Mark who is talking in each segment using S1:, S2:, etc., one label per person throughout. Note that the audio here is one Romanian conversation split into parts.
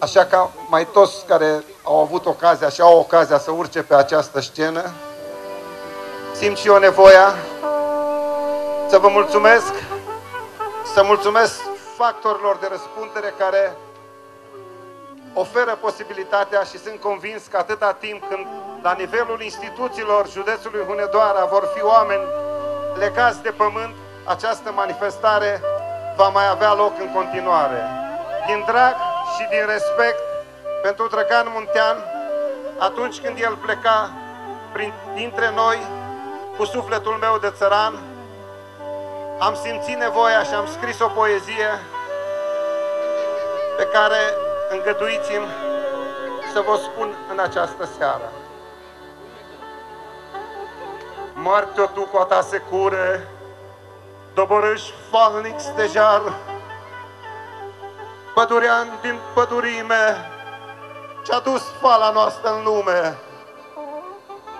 S1: așa ca mai toți care au avut ocazia și au ocazia să urce pe această scenă, simt și eu nevoia să vă mulțumesc, să mulțumesc factorilor de răspundere care oferă posibilitatea și sunt convins că atâta timp când la nivelul instituțiilor județului Hunedoara vor fi oameni legați de pământ, această manifestare va mai avea loc în continuare. Din drag și din respect pentru Drăgan Muntean, atunci când el pleca dintre noi cu sufletul meu de țăran, am simțit nevoia și am scris o poezie pe care îngăduiți-mi să vă spun în această seară. Moarte-o tu cu a ta secure, doborâș falnic stejar, pădurean din pădurime, ce-a dus fala noastră în lume.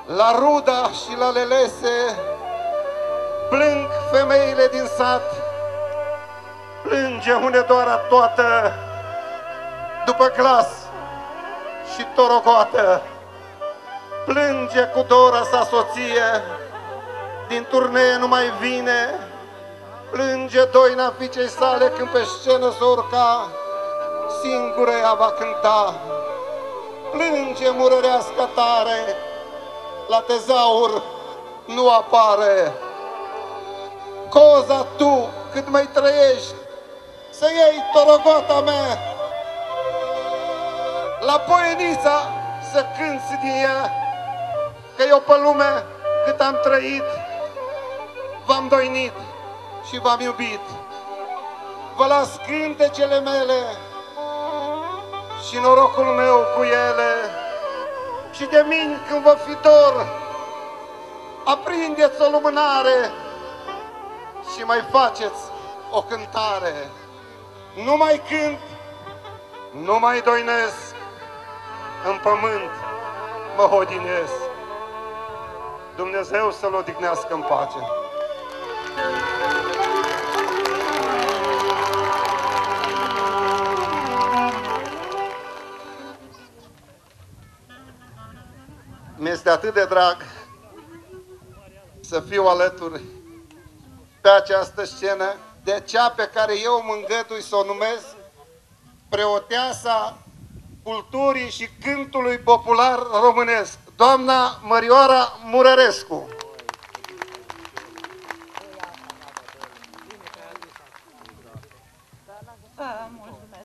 S1: La Ruda și la Lelese plâng femeile din sat, plânge Hunedoara toată, după glas și torogoată. Plânge cu Dora sa soție, din turnee nu mai vine. Plânge Doina fiicei sale când pe scenă s-o urca, singură ea va cânta. Plânge murărească tare, la tezaur nu apare. Coza tu, cât mai trăiești, să iei torogota mea, la Poienița să cânți din ea, că eu pe lume cât am trăit, v-am doinit și v-am iubit. Vă las cântecele mele și norocul meu cu ele, și de mine când vă fi dor, aprindeți o lumânare și mai faceți o cântare. Nu mai cânt, nu mai doinesc, în pământ mă hodinesc. Dumnezeu să-l odihnească în pace. Mi-este atât de drag să fiu alături pe această scenă de cea pe care eu mă îngădui să o numesc preoteasa culturii și cântului popular românesc, doamna Mărioara Murărescu.